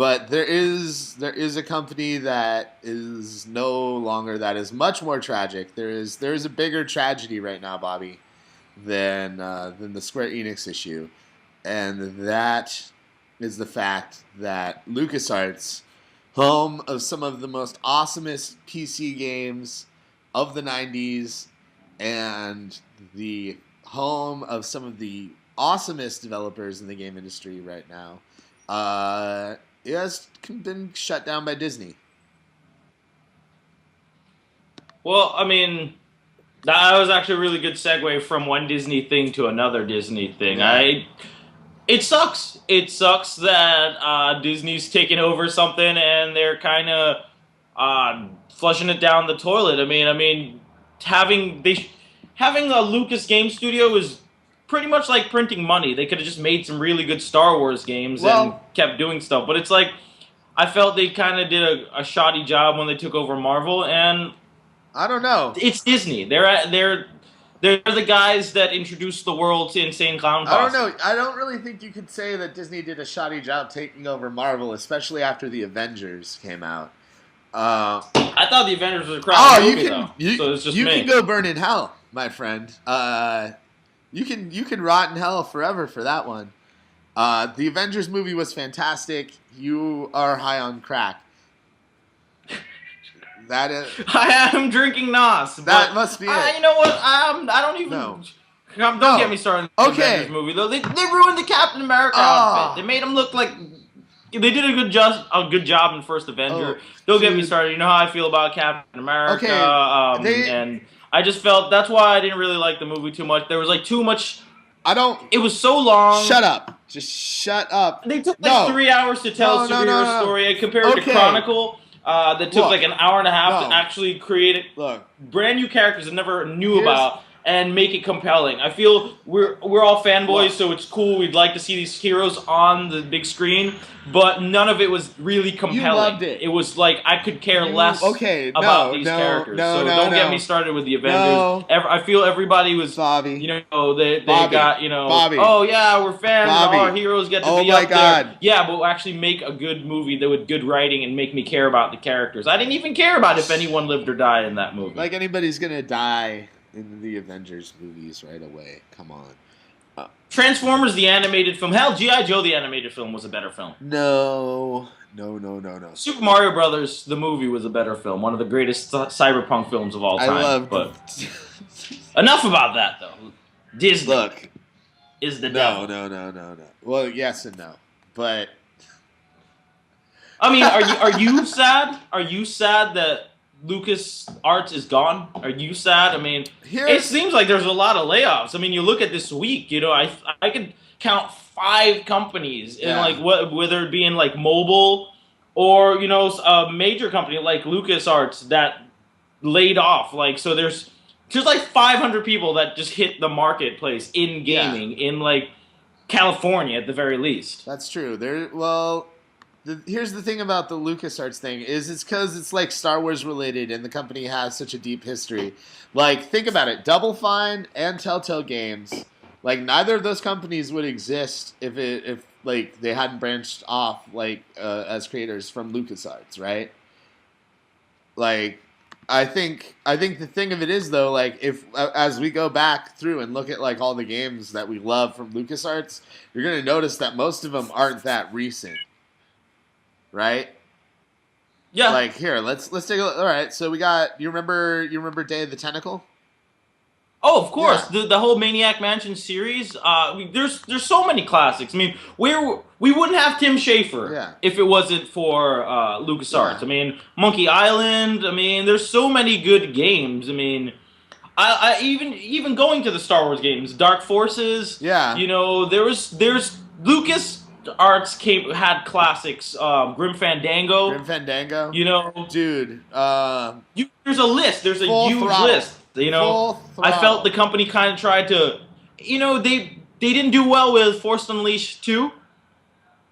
But there is a company that is no longer, that is much more tragic. There is a bigger tragedy right now, Bobby, than the Square Enix issue, and that is the fact that LucasArts, home of some of the most awesomest PC games of the 90s, and the home of some of the awesomest developers in the game industry right now, it has been shut down by Disney. Well, I mean, that was actually a really good segue from one Disney thing to another Disney thing. Yeah. It sucks. It sucks that Disney's taking over something and they're kind of flushing it down the toilet. I mean, having a Lucas game studio is pretty much like printing money. They could have just made some really good Star Wars games and kept doing stuff. But it's like, I felt they kind of did a shoddy job when they took over Marvel, and I don't know. It's Disney. They're the guys that introduced the world to Insane Clown Posse. I don't know. I don't really think you could say that Disney did a shoddy job taking over Marvel, especially after the Avengers came out. I thought the Avengers was a crap movie, though. So it's just you me. can go burn in hell, my friend. You can rot in hell forever for that one. The Avengers movie was fantastic. You are high on crack. That is. I am drinking Nos. That must be it. You know what? I don't even. No. Don't get me started on the Avengers movie though. They ruined the Captain America outfit. They made him look like. They did a good job in First Avenger. Don't get me started. You know how I feel about Captain America. Okay. And I just felt that's why I didn't really like the movie too much. There was like too much. It was so long. Shut up. Just shut up. They took like 3 hours to tell a superhero story compared to Chronicle. That took like an hour and a half to actually create brand new characters that never knew about and make it compelling. I feel we're all fanboys, so it's cool. We'd like to see these heroes on the big screen, but none of it was really compelling. You loved it. It was like I could care less about these characters. So don't get me started with the Avengers. I feel everybody was, Bobby. they got, Bobby. Oh yeah, we're fans. Bobby. Our heroes get to be up there. Yeah, but actually make a good movie that with good writing and make me care about the characters. I didn't even care about if anyone lived or died in that movie. Like anybody's gonna die in the Avengers movies right away. Come on. Transformers, the animated film. Hell, G.I. Joe, the animated film, was a better film. No. Super Mario Brothers, the movie, was a better film. One of the greatest cyberpunk films of all time. But enough about that, though. Disney is the devil. No. Well, yes and no. But... I mean, are you sad? Are you sad that LucasArts is gone? Are you sad? I mean, it seems like there's a lot of layoffs. I mean, you look at this week, I could count 5 companies in whether it be in like mobile or, a major company like LucasArts that laid off. Like, so there's like 500 people that just hit the marketplace in gaming in like California at the very least. That's true. Here's the thing about the LucasArts thing is it's because it's like Star Wars related and the company has such a deep history. Like, think about it. Double Fine and Telltale Games, like neither of those companies would exist if they hadn't branched off as creators from LucasArts, right? Like, I think the thing of it is though, like if as we go back through and look at like all the games that we love from LucasArts, you're gonna notice that most of them aren't that recent. Right? Yeah. Like here, let's take a look. All right, so we got you remember Day of the Tentacle? Oh, of course. Yeah. The whole Maniac Mansion series. There's so many classics. I mean, we wouldn't have Tim Schafer if it wasn't for LucasArts. Yeah. I mean, Monkey Island. I mean, there's so many good games. I mean, I even going to the Star Wars games, Dark Forces. Yeah. There's LucasArts had classics. Grim Fandango. Dude. There's a list. There's a huge list. I felt the company kind of tried to, they didn't do well with Force Unleashed 2,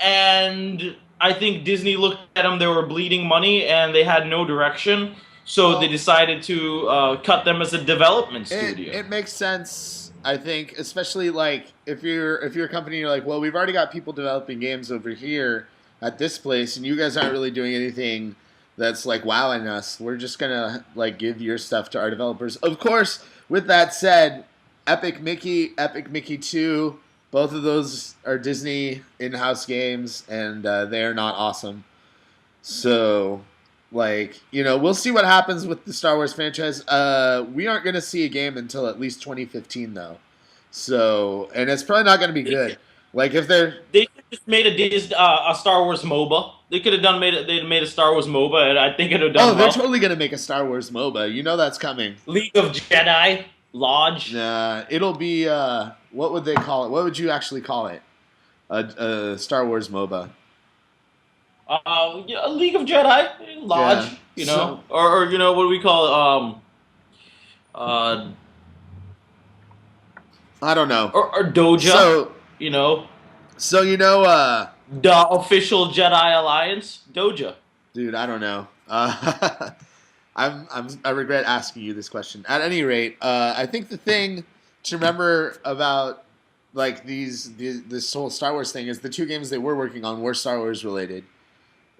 and I think Disney looked at them. They were bleeding money and they had no direction, so they decided to cut them as a development studio. It makes sense, I think, especially like if you're a company, you're like, well, we've already got people developing games over here. at this place, and you guys aren't really doing anything that's like wowing us. We're just gonna like give your stuff to our developers. Of course, with that said, Epic Mickey 2, both of those are Disney in-house games, and they are not awesome. So, like, we'll see what happens with the Star Wars franchise. We aren't going to see a game until at least 2015, though. So, and it's probably not going to be good. Like, if they could have just made a Star Wars MOBA. They could have made a Star Wars MOBA, and I think it would have done well. They're totally going to make a Star Wars MOBA. You know that's coming. League of Jedi Lodge. Nah, it'll be, what would they call it? What would you actually call it? A Star Wars MOBA. A League of Jedi Lodge, So, or what do we call it? I don't know. Or Doja, So the official Jedi Alliance, Doja. Dude, I don't know. I regret asking you this question. At any rate, I think the thing to remember about like this whole Star Wars thing is the two games they were working on were Star Wars related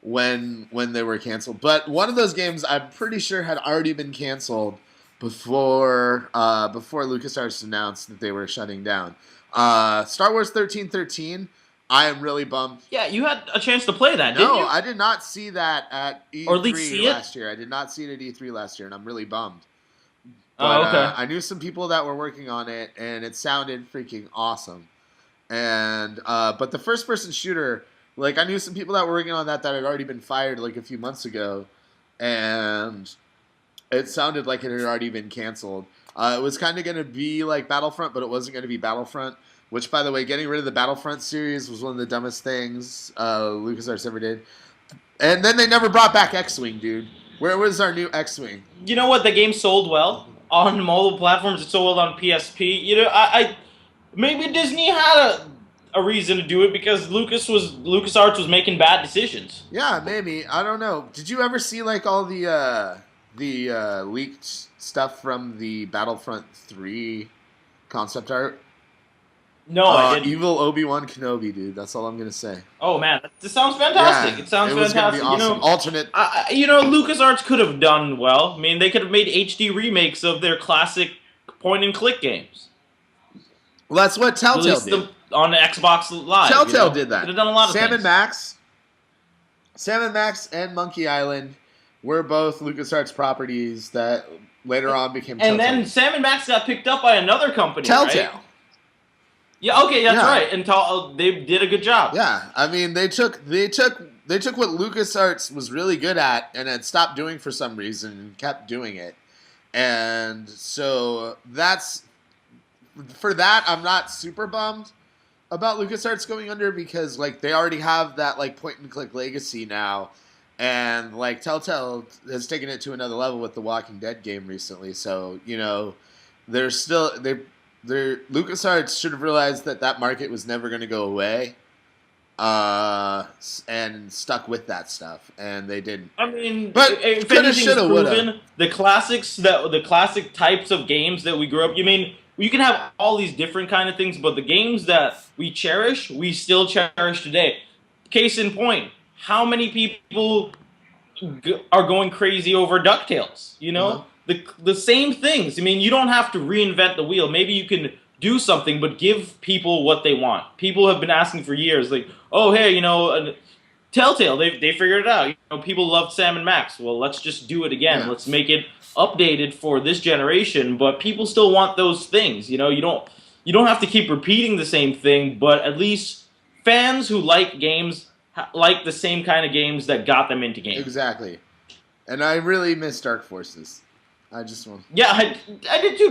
when they were canceled. But one of those games I'm pretty sure had already been canceled before LucasArts announced that they were shutting down. Star Wars 1313. I am really bummed. Yeah, you had a chance to play that, didn't you? No, I did not see that at E3 or at least see last year. I did not see it at E3 last year, and I'm really bummed. But, okay. I knew some people that were working on it, and it sounded freaking awesome. And but the first-person shooter, like I knew some people that were working on that had already been fired like a few months ago, and it sounded like it had already been canceled. It was kind of going to be like Battlefront, but it wasn't going to be Battlefront. Which, by the way, getting rid of the Battlefront series was one of the dumbest things LucasArts ever did. And then they never brought back X-Wing, dude. Where was our new X-Wing? You know what? The game sold well on mobile platforms. It sold well on PSP. I maybe Disney had a reason to do it because LucasArts was making bad decisions. Yeah, maybe. I don't know. Did you ever see like all the leaked stuff from the Battlefront 3 concept art? No, I didn't. Evil Obi-Wan Kenobi, dude. That's all I'm gonna say. Oh man, this sounds fantastic. Yeah, it sounds it was fantastic. Gonna be awesome. Alternate. LucasArts could have done well. I mean, they could have made HD remakes of their classic point-and-click games. Well, that's what Telltale did. Them on the Xbox Live. Telltale did that. Could have done a lot of things. Sam and Max, and Monkey Island were both LucasArts properties that later on became Telltale. And then Sam and Max got picked up by another company, Telltale. Right? Yeah, okay, that's right. And they did a good job. Yeah, I mean they took what LucasArts was really good at and had stopped doing for some reason and kept doing it. And so I'm not super bummed about LucasArts going under because like they already have that like point and click legacy now. And like Telltale has taken it to another level with the Walking Dead game recently. So, there's still LucasArts should have realized that market was never going to go away, and stuck with that stuff, and they didn't. I mean, but if anything's proven, the classic types of games that we grew up. You mean you can have all these different kind of things, but the games that we cherish, we still cherish today. Case in point, how many people are going crazy over DuckTales? The same things. I mean, you don't have to reinvent the wheel. Maybe you can do something, but give people what they want. People have been asking for years, like, oh, hey, Telltale, they figured it out. People loved Sam and Max. Well, let's just do it again. Yeah. Let's make it updated for this generation, but people still want those things. You don't have to keep repeating the same thing, but at least fans who like games like the same kind of games that got them into games. Exactly. And I really miss Dark Forces. I did too.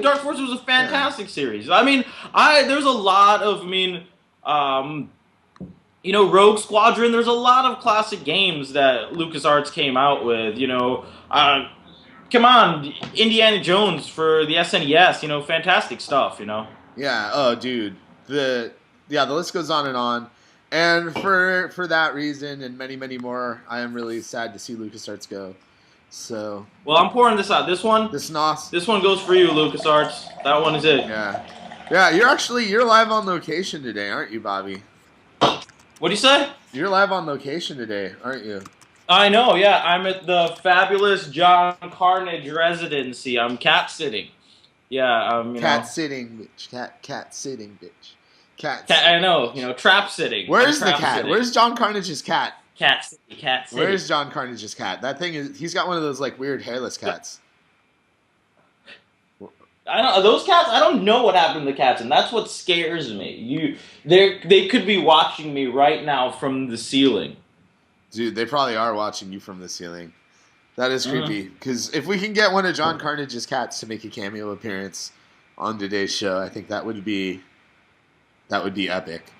Dark Forces was a fantastic series. I mean, there's a lot of, Rogue Squadron. There's a lot of classic games that LucasArts came out with. Come on, Indiana Jones for the SNES. Fantastic stuff. Yeah. Oh, dude. The list goes on and on. And for that reason and many, many more, I am really sad to see LucasArts go. So. Well, I'm pouring this out. This one goes for you, LucasArts. That one is it. Yeah. Yeah, you're live on location today, aren't you, Bobby? What do you say? You're live on location today, aren't you? I know, yeah. I'm at the fabulous John Carnage residency. I'm cat sitting. Yeah, cat sitting, bitch. Cat sitting, bitch. Cat. I know, trap sitting. Where's the cat? Sitting. Where's John Carnage's cat? Cat City. Where's John Carnage's cat? That thing he's got one of those like weird hairless cats. Those cats. I don't know what happened to the cats, and that's what scares me. They could be watching me right now from the ceiling. Dude, they probably are watching you from the ceiling. That is creepy. Because if we can get one of John Carnage's cats to make a cameo appearance on today's show, I think that would be epic.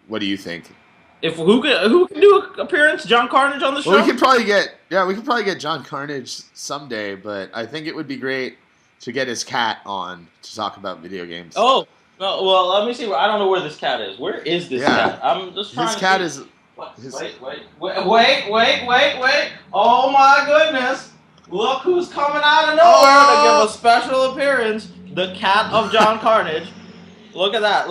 What do you think? If who can do an appearance? John Carnage on the show? Well, we could probably get John Carnage someday, but I think it would be great to get his cat on to talk about video games. Oh, well, let me see. I don't know where this cat is. Where is this cat? I'm just trying his cat see. is. Wait. Oh my goodness. Look who's coming out of nowhere to give a special appearance. The cat of John Carnage. Look at that.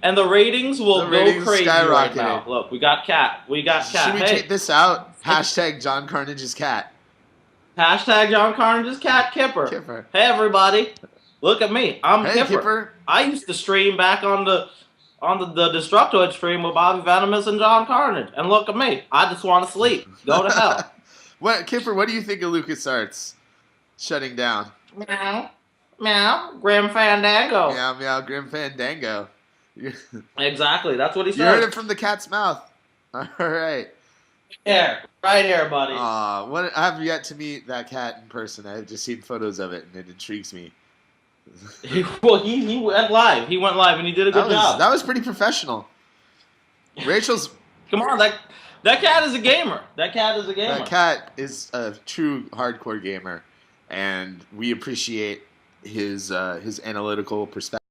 And the ratings will go crazy right now. Look, we got cat. Should we tweet this out? Hashtag John Carnage's cat. Hashtag John Carnage's cat, Kipper. Hey, everybody. Look at me. I'm Kipper. I used to stream back on the Destructoid stream with Bobby Venomous and John Carnage. And look at me. I just want to sleep. Go to hell. Kipper, what do you think of LucasArts shutting down? Meow. Meow. Grim Fandango. Meow, Grim Fandango. Exactly. That's what he said. You heard it from the cat's mouth. All right. Yeah, right here, buddy. I have yet to meet that cat in person. I've just seen photos of it, and it intrigues me. Well, he went live. He went live, and he did a good job. That was pretty professional. Rachel's... Come on, that cat is a gamer. That cat is a true hardcore gamer, and we appreciate his analytical perspective.